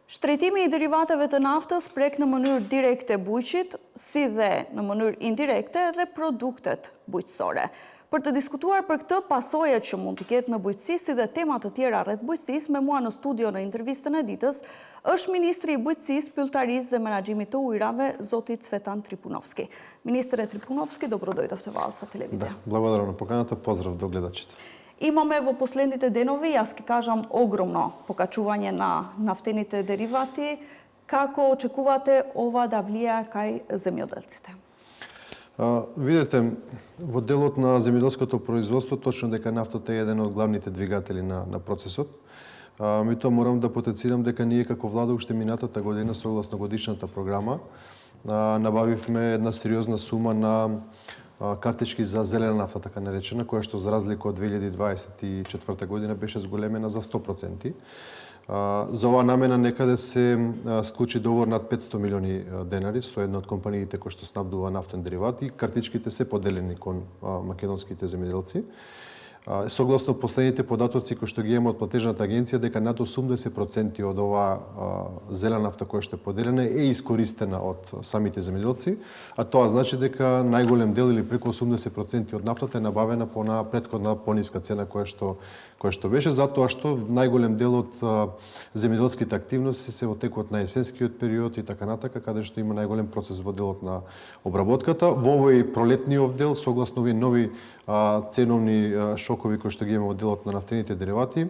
Shtrejtimi I derivateve të naftës prek në mënyrë direkte bujqit, si dhe në mënyrë indirekte dhe produktet bujqësore. Për të diskutuar për këtë pasojat që mund të ketë në bujqësi si dhe temat të tjera rreth bujqësisë, me mua në studio në intervistën e ditës është Ministri I Bujqësisë, Pylltarisë dhe Menaxhimit të Ujrave, zoti Cvetan Tripunovski. Министре Трипуновски, добродојдовте во Алса телевизија. Да, благодарам на поканата, поздрав до гледачите. Имаме во последните денови, јас ки кажам, огромно покачување на нафтените деривати. Како очекувате ова да влијае кај земјоделците? Видете, во делот на земјоделското производство, точно дека нафтата е еден од главните двигатели на процесот. Меѓутоа морам да потенцирам дека ние како влада уште минатата година, согласно годишната програма, набавивме една сериозна сума на картички за зелена нафта, така наречена, која што за разлика од 2024 година беше зголемена за 100%. За оваа намена некаде се склучи договор над 500 милиони денари со една од компаниите кои што снабдува нафтен дериват и картичките се поделени кон македонските земјоделци. Согласно последните податоци кои што ги имаме од платежната агенција, дека над 80% од оваа зелена нафта која што е поделена е искористена од самите земјоделци, а тоа значи дека најголем дел или преку 80% од нафтата е набавена по на претходна пониска цена која што беше, затоа што најголем дел од земјоделските активности се во текот на есенскиот период и така натака, каде што има најголем процес во делот на обработката. Во овој пролетниот дел, согласно овие нови ценовни шокови кои што ги имаме во делот на нафтените деривати,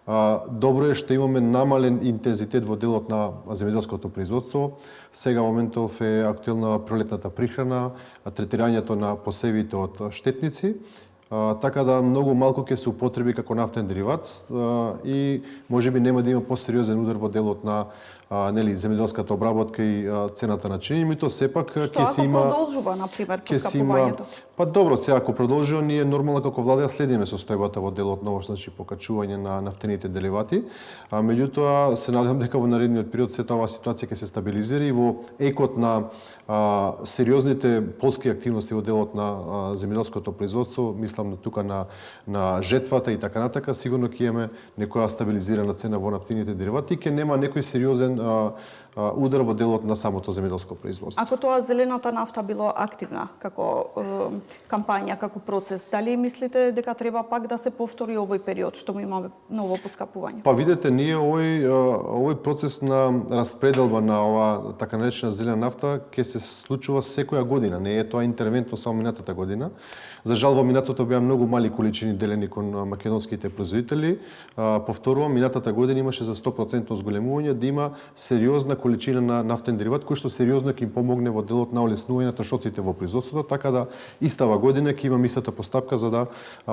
добро е што имаме намален интензитет во делот на земјоделското производство. Сега моментов е актуелна пролетната прихрана, третирањето на посевите од штетници, така да многу малку ќе се употреби како нафтен дериват и можеби нема да има посериозен удар во делот на земјоделската обработка и цената на чинење, меѓутоа сепак ќе се има. Што ако продолжува на пример поскапувањето? Па добро, сега ако продолжува, ние нормално како влада следиме состојбата во делот на значи покачување на нафтените деривати, меѓутоа се надевам дека во наредниот период сета оваа ситуација ќе се стабилизира и во екот на сериозните полски активности во делот на земјоделското производство, мислам тука на жетвата и така натака, сигурно ќе имаме некоја стабилизирана цена во нафтените деривати и ќе нема некој сериозен удар во делот на самото земјоделско производство. Ако тоа зелената нафта било активна како кампања, како процес, дали мислите дека треба пак да се повтори овој период што му имаме ново поскапување? Па видете, ние овој процес на распределба на оваа така наречена зелена нафта ќе се случува секоја година, не е тоа интервентно само минатата година. За жал во минатото беа многу мали количини делени кон македонските производители. Повторувам, минатата година имаше за 100% зголемување да има сериозна количина на нафтен дериват кој што сериозно ќе им помогне во делот на олеснување на трошоците во производството, така да истава година ќе имаме истата постапка за да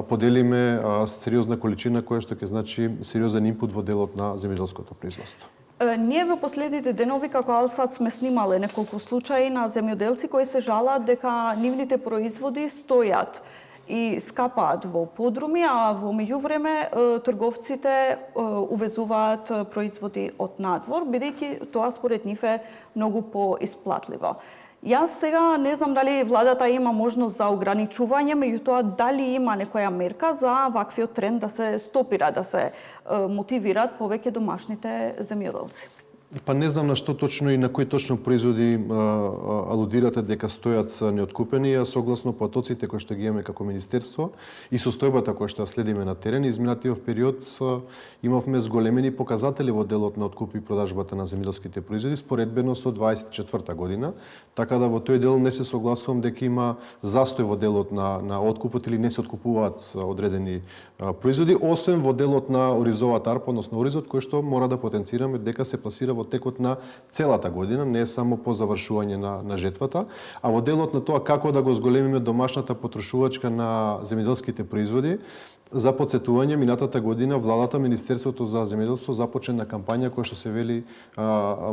поделиме сериозна количина која што ќе значи сериозен инпут во делот на земјоделското производство. Ние во последните денови како Алсат сме снимале неколку случаи на земјоделци кои се жалат дека нивните производи стојат и скапаат во подруми, а во меѓувреме трговците увезуваат производи од надвор, бидејќи тоа според нив е многу поисплатливо. Јас сега не знам дали владата има можност за ограничување, меѓутоа дали има некоја мерка за ваквиот тренд да се стопира, да се мотивираат повеќе домашните земјоделци. Па не знам на што точно и на кои точно производи алудирате дека стојат неоткупени, а согласно потоците кои што ги имаме како министерство и состојбата која што ја следиме на терен, изминатиот период имавме зголемени показатели во делот на откуп и продажбата на земјоделските производи споредбено со 24 година, така да во тој дел не се согласувам дека има застој во делот на откупот или не се откупуваат одредени производи, освен во делот на оризовата арпа, односно оризот кој што мора да потенцираме дека се пласира во текот на целата година, не само по завршување на жетвата, а во делот на тоа како да го зголемиме домашната потрошувачка на земјоделските производи. За потсетување, минатата година владата, Министерството за земјоделство започна кампања која што се вели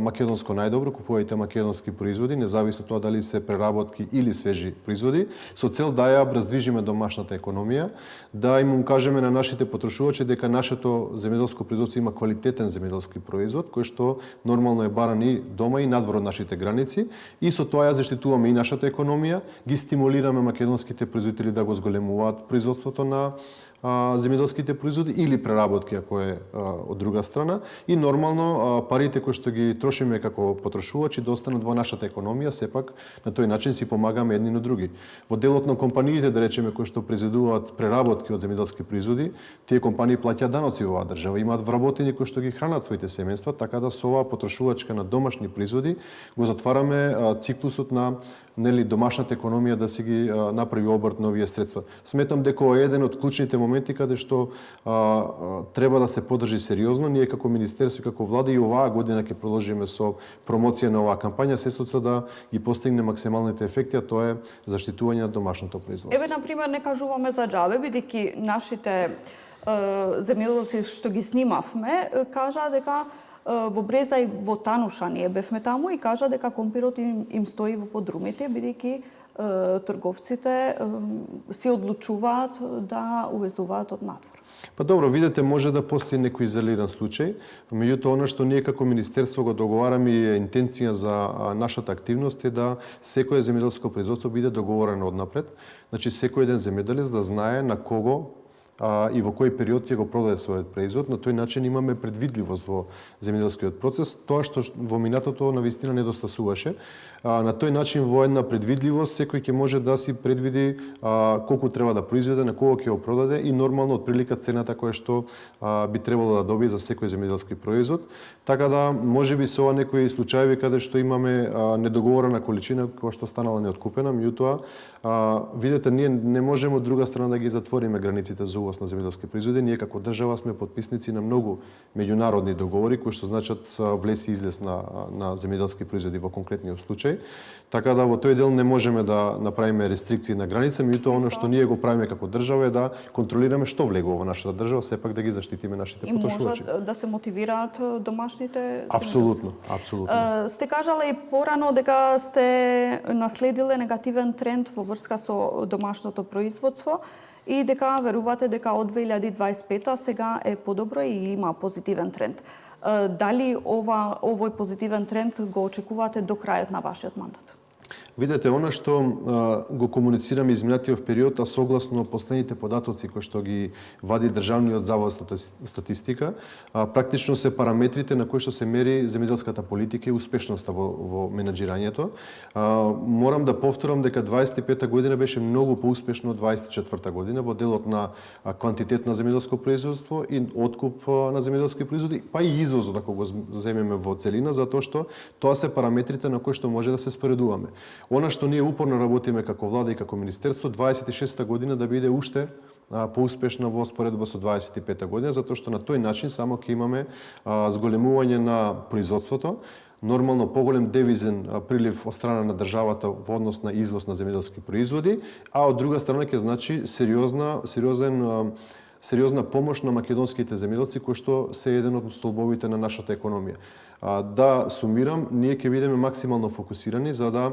македонско најдобро, купувајте македонски производи, независно тоа дали се преработки или свежи производи, со цел да ја раздвижиме домашната економија, да им кажеме на нашите потрошувачи дека нашето земјоделско производство има квалитетен земјоделски производ кој што нормално е баран и дома и надвор од нашите граници и со тоа ја заштитуваме и нашата економија, ги стимулираме македонските производители да го зголемуваат производството на земјоделските производи или преработки ако е од друга страна и нормално парите кои што ги трошиме како потрошувачи да останат во нашата економија, сепак на тој начин си помагаме едни на други. Во делот на компаниите, да речеме, кои што произведуваат преработки од земјоделски производи, тие компании плаќаат даноци во оваа држава, имаат вработени кои што ги хранат своите семејства, така да со оваа потрошувачка на домашни производи го затвараме циклусот на домашната економија да си ги направи обрт на овие средства. Сметам дека е еден од клучните моменти каде што треба да се подржи сериозно. Ние како министерство и како влада и оваа година ќе продолжиме со промоција на оваа кампања се соца да ги постигне максималните ефекти, а тоа е заштитување на домашното производство. Еве на пример не кажуваме за џабе, бидејќи нашите земјоделци што ги снимавме кажаа дека во Бреза и во Тануша ние бевме таму и кажа дека компирот им стои во подрумите, бидејќи трговците си одлучуваат да увезуваат од надвор. Па добро, видете, може да постои некој изолиран случај, меѓутоа она што ние како министерство го договараме и е интенција за нашата активност е да секое земјоделско производство биде договорено однапред. Значи секој еден земјоделец да знае на кого и во кој период ќе го продаде својот производ. На тој начин имаме предвидливост во земјоделскиот процес, тоа што во минатото навистина недостасуваше. На тој начин во една предвидливост секој ќе може да си предвиди колку треба да произведе, на кого ќе го продаде и нормално отприлика цената која што би требало да добие за секој земјоделски производ. Така да можеби со некои случаи каде што имаме недоговорена количина која што станала неоткупена, меѓутоа видете, ние не можеме од друга страна да ги затвориме границите за увоз на земјоделски производи. Ние како држава сме потписници на многу меѓународни договори кои што значат влез и излез на земјоделски производи во конкретниот случај. Така да во тој дел не можеме да направиме рестрикции на граница, меѓутоа оно што ние го правиме како држава е да контролираме што влегува во нашата држава, сепак да ги заштитиме нашите потрошувачи. И можат да се мотивираат домашните Апсолутно, апсолутно. Сте кажале и порано дека сте наследиле негативен тренд во врска со домашното производство и дека верувате дека од 2025 сега е подобро и има позитивен тренд. Дали овој позитивен тренд го очекувате до крајот на вашиот мандат? Видете, она што го комуницираме изминатиот период, а согласно последните податоци кои што ги вади Државниот завод за статистика, практично се параметрите на кои што се мери земјоделската политика и успешноста во менаџирањето. Морам да повторам дека 25-та година беше многу поуспешно од 24-та година во делот на квантитет на земјоделско производство и откуп на земјоделски производи, па и извозот ако го земеме во целина, затоа што тоа се параметрите на кои што може да се споредуваме. Она што ние упорно работиме како влада и како министерство, 26-та година да биде уште поуспешна во споредба со 25-та година, затоа што на тој начин само ќе имаме зголемување на производството, нормално поголем девизен прилив од страна на државата во однос на извоз на земјоделски производи, а од друга страна ќе значи сериозна помош на македонските земјоделци кои што се еден од столбовите на нашата економија. Да сумирам, ние ќе бидеме максимално фокусирани за да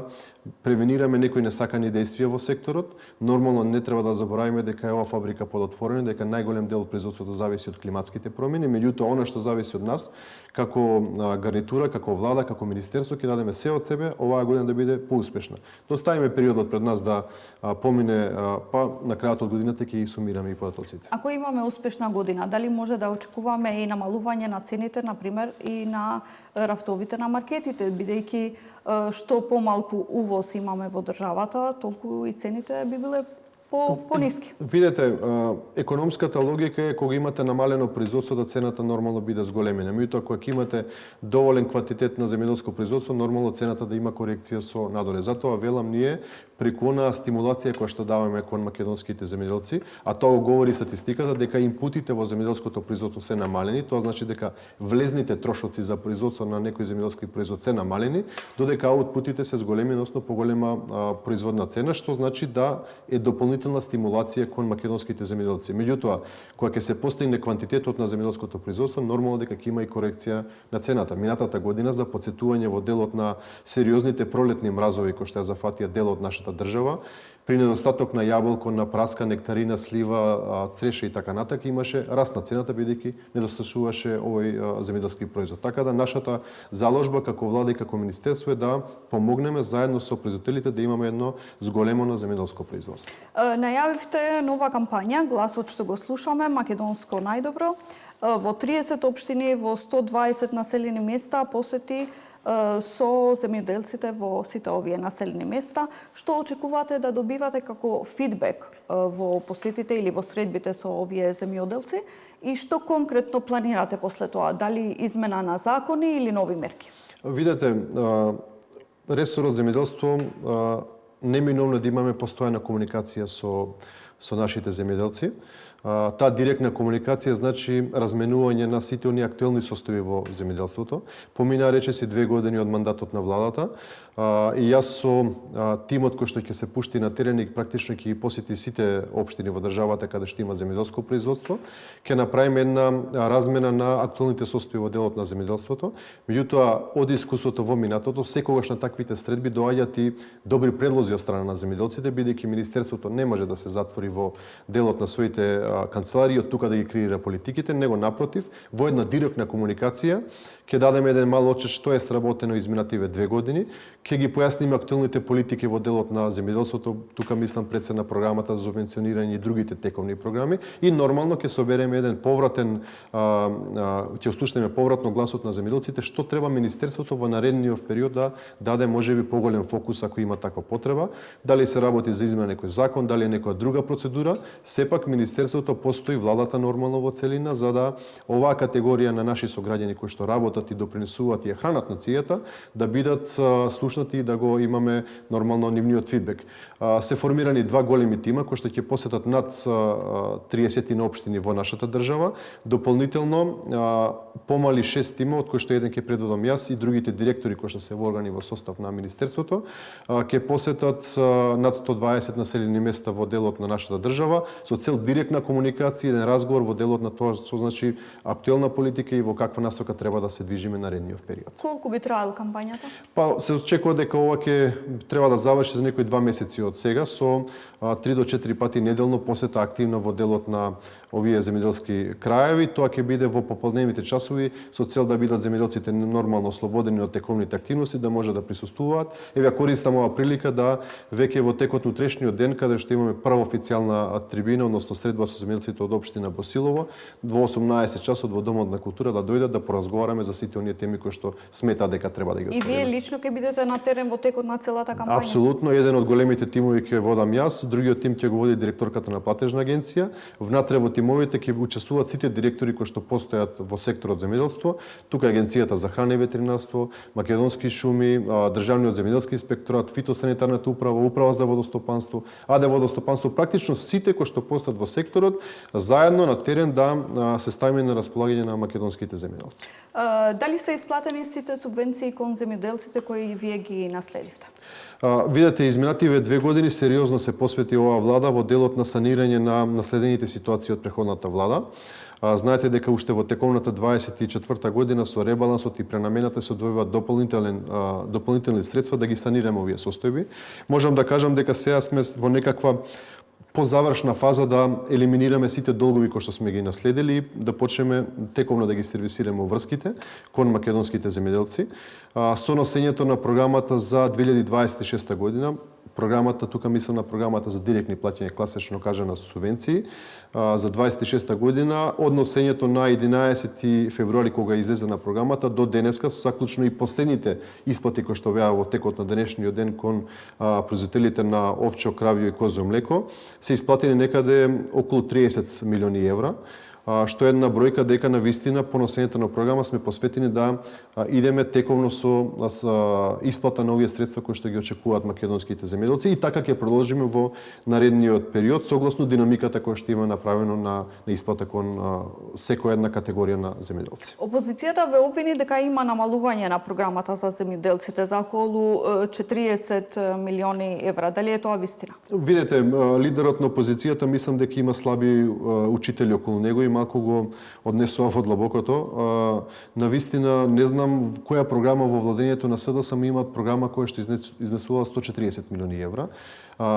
превенираме некои несакани действија во секторот. Нормално не треба да забораваме дека е ова фабрика подотворена, дека најголем дел од производството зависи од климатските промени, меѓутоа она што зависи од нас како гарнитура, како влада, како министерство ќе дадеме се од себе оваа година да биде поуспешна. Доставиме периодот пред нас да помине, па на крајот од годината ќе ги сумираме и податоците. Ако имаме успешна година, дали може да очекуваме и намалување на цените, на пример, и на рафтовите на маркетите, бидејќи што помалку увоз имаме во државата, толку и цените би биле пониски. Видете, економската логика е кога имате намалено производство да цената нормално биде зголемена. Меѓутоа кога имате доволен квантитет на земјоделско производство, нормално цената да има корекција со надоле. Затоа велам ние преку онаа стимулација која што даваме кон македонските земјоделци, а тоа го говори статистиката дека инпутите во земјоделското производство се намалени, тоа значи дека влезните трошоци за производство на некој земјоделски производ се намалени, додека аутпутите се зголемени, односно поголема производна цена, што значи да е дополнителна стимулација кон македонските земјоделци. Меѓутоа, кога ќе се постигне квантитетот на земјоделското производство, нормално дека ќе има и корекција на цената. Минатата година за потсетување во делот на сериозните пролетни мразови кои што ја зафатија дел од нашата држава, При недостаток на јаболко, на праска, нектарина, слива, цреше и така натака имаше раст на цената бидејќи недостасуваше овој земјоделски производ. Така да нашата заложба како влада и како министерство е да помогнеме заедно со производителите да имаме едно зголемено земјоделско производство. Најавивте нова кампања, гласот што го слушаме, македонско најдобро, во 30 општини, во 120 населени места посети со земјоделците во сите овие населени места. Што очекувате да добивате како фидбек во посетите или во средбите со овие земјоделци и што конкретно планирате после тоа? Дали измена на закони или нови мерки? Видете, ресорот земјоделство неминовно да имаме постојана комуникација со нашите земјоделци. Таа директна комуникација значи разменување на сите оние актуелни состојби во земјоделството. Помина речиси 2 години од мандатот на владата и јас со тимот кој што ќе се пушти на терен и практично ќе ги посети сите општини во државата каде што има земјоделско производство, ќе направиме една размена на актуелните состојби во делот на земјоделството. Меѓутоа, од искуството во минатото, секогаш на таквите средби доаѓаат и добри предлози од страна на земјоделците, бидејќи министерството не може да се затвори во делот на своите канцеларии од тука да ги креира политиките, него напротив, во една директна комуникација ќе дадеме еден мал отчет што е сработено изминативе 2 години, ќе ги појасниме актуелните политики во делот на земјоделството, тука мислам пред се на програмата за субвенционирање и другите тековни програми и нормално ќе собереме еден повратен ќе услушнеме повратно гласот на земјоделците што треба министерството во наредниот период да даде можеби поголем фокус ако има таква потреба, дали се работи за измена некој закон, дали е некоја друга процедура, сепак министерството постои, владата нормално во целина за да оваа категорија на наши сограѓани кои што работат и допринесуваат и ја хранат нацијата да бидат слушнати и да го имаме нормално нивниот фидбек. Се формирани 2 големи тима кои што ќе посетат над 30 на општини во нашата држава, дополнително помали 6 тима од кои што еден ќе предводам јас и другите директори кои што се во органи во состав на министерството ќе посетат над 120 населени места во делот на нашата држава со цел директна комуникација, еден разговор во делот на тоа што значи актуелна политика и во каква насока треба да се движиме наредниот период. Колку би траел кампањата? Па се очекува дека ова ќе треба да заврши за некои 2 месеци од сега со 3 до 4 пати неделно посета активно во делот на овие земјоделски краеви. Тоа ќе биде во попладневните часови со цел да бидат земјоделците нормално ослободени од тековните активности, да може да присуствуваат. Еве ја користам оваа прилика да веќе во текот на утрешниот ден каде што имаме прва официјална трибина, односно средба со земјоделците од општина Босилово, во 18 часот во Домот на култура да дојдат да поразговараме за сите оние теми кои што сметаат дека треба да ги отвориме. И вие лично ќе бидете на терен во текот на целата кампања? Апсолутно, еден од големите тимови ќе водам јас, другиот тим ќе го води директорката на платежна агенција. Внатре во тимовите ќе учествуваат сите директори кои што постојат во секторот земјоделство. Тука е Агенцијата за храна и ветеринарство, Македонски шуми, Државниот земјоделски инспекторат, фитосанитарната управа, управа за водостопанство, АД водостопанство, практично сите кои што постојат во секторот, заедно на терен да се ставиме на располагање на македонските земјоделци. Дали се исплатени сите субвенции кон земјоделците кои вие ги наследивте? Видете, изминативе 2 години сериозно се посвети оваа влада во делот на санирање на наследените ситуации од претходната влада. Знаете дека уште во тековната 24 година со ребалансот и пренамената се одвојуваат дополнителни средства да ги санираме овие состојби. Можам да кажам дека сега сме во некаква позавршна фаза да елиминираме сите долгови кои што сме ги наследили и да почнеме тековно да ги сервисираме врските кон македонските земјоделци. Со носењето на програмата за 2026 година, програмата, тука мислам на програмата за директни плаќања, класично кажана субвенции, за 26 година, од носењето на 11 февруари кога излезе на програмата до денеска, заклучно и последните исплати кои што беа во текот на денешниот ден кон производителите на овчо, кравје и козјо млеко, се исплатени некаде околу 30 милиони евра, што е една бројка дека на вистина по носењето на програма сме посветени да идеме тековно со исплата на овие средства кои што ги очекуваат македонските земјоделци и така ќе продолжиме во наредниот период согласно динамиката која што има направено на исплата кон секоја една категорија на земјоделци. Опозицијата ве обвини дека има намалување на програмата за земјоделците за околу 40 милиони евра. Дали е тоа вистина? Видете, лидерот на опозицијата мислам дека има слаби учители околу него и малку го однесува во длабокото. Навистина не знам која програма во владењето на СДСМ има програма која што изнесува 140 милиони евра.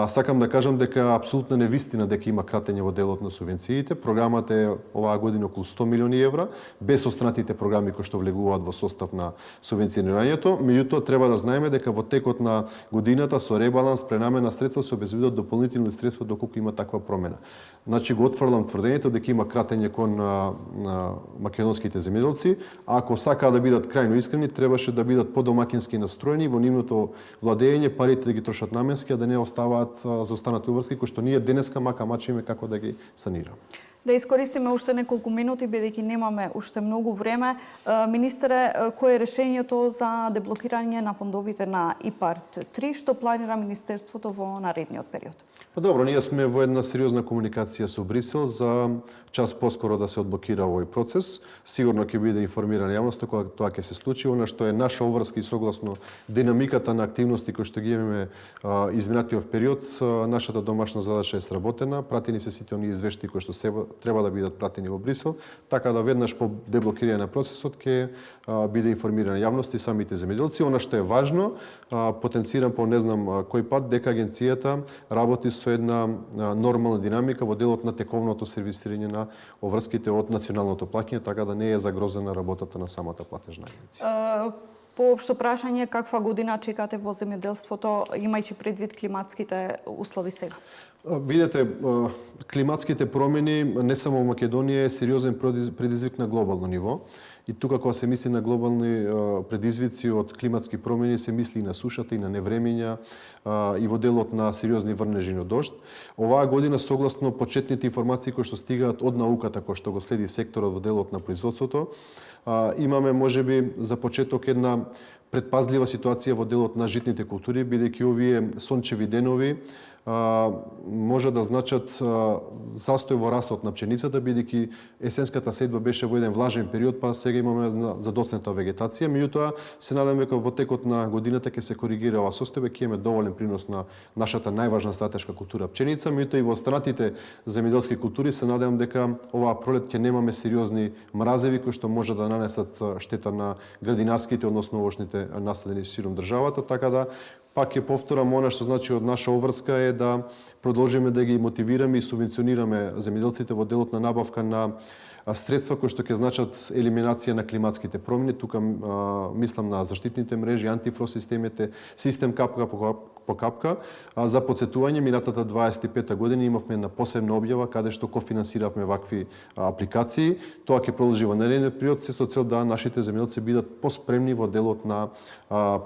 Сакам да кажам дека апсолутно невистина дека има кратење во делот на субвенциите. Програмата е оваа година околу 100 милиони евра, без останатите програми кои што влегуваат во состав на субвенционирањето. Меѓутоа треба да знаеме дека во текот на годината со ребаланс пренамена средства се обезбедуваат дополнителни средства доколку има таква промена. Значи го отфрлам тврдењето дека има кратење кон македонските земјоделци, а ако сакаат да бидат крајно искрени, требаше да бидат подомакински настроени во нивното владење, парите да ги трошат наменски, а да не оставаат за останати уврски кои што ние денеска мачиме како да ги санираме. Да искористиме уште неколку минути, бидејќи немаме уште многу време. Министре, кој е решењето за деблокирање на фондовите на ИПАРД 3, што планира Министерството во наредниот период? Па добро, ние сме во една сериозна комуникација со Брисел за час поскоро да се одблокира овој процес. Сигурно ќе биде информирана јавноста кога тоа ќе се случи. Она што е наша обврска и согласно динамиката на активности кои што ги имаме изминатиот период, нашата домашна задача е сработена. Пратени се сите оние извештаи кои што треба да бидат пратени во Брисел, така да веднаш по деблокирање на процесот ќе биде информирана јавноста и самите земјоделци. Она што е важно, потенцирам по не знам кој пат дека агенцијата работи со една нормална динамика во делот на тековното сервисирање на обврските од националното плаќање, така да не е загрозена работата на самата платежна агенција. По општо прашање, каква година чекате во земјоделството, имајќи предвид климатските услови сега? Видете, климатските промени не само во Македонија е сериозен предизвик на глобално ниво. И тука кога се мисли на глобални предизвици од климатски промени, се мисли и на сушата, и на невремења, и во делот на сериозни врнежи од дожд. Оваа година, согласно почетните информации кои што стигаат од науката, кој што го следи секторот во делот на производството, имаме можеби за почеток една предпазлива ситуација во делот на житните култури, бидејќи овие сончеви денови може да значат застој во растот на пченицата, бидејќи есенската сетба беше во еден влажен период, па сега имаме задоцната вегетација. Меѓутоа, се надеваме дека во текот на годината ќе се коригира ова состојба, ќе имаме доволен принос на нашата најважна стратешка култура пченица, меѓутоа и во останатите земјоделски култури се надевам дека оваа пролет ќе немаме сериозни мразеви кои што може да нанесат штета на градинарските, односно овошните насадени широм државата, така да пак ќе повторам, она што значи од наша обврска е да продолжиме да ги мотивираме и субвенционираме земјоделците во делот на набавка на средства кои што ќе значат елиминација на климатските промени. Тука мислам на заштитните мрежи, антифрост системите, систем капка по капка. За подсетување, минатата 25 година имавме една посебна објава каде што кофинансиравме вакви апликации. Тоа ќе продолжи во наредниот период се со цел да нашите земјоделци бидат поспремни во делот на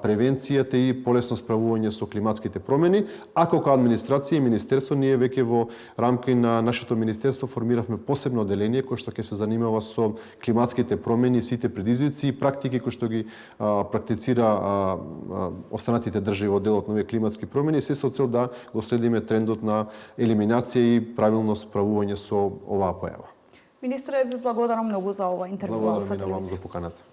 превенцијата и полесно справување со климатските промени. А како администрација и министерство, ние веќе во рамки на нашето министерство формиравме посебно одделение кое што ќе се занимава со климатските промени, сите предизвици и практики кои што ги практицира останатите држави во делот на овие климатски промени, се со цел да го следиме трендот на елиминација и правилно справување со оваа појава. Министре, ви благодарам многу за ова интервју. Благодарам и на вам за поканата.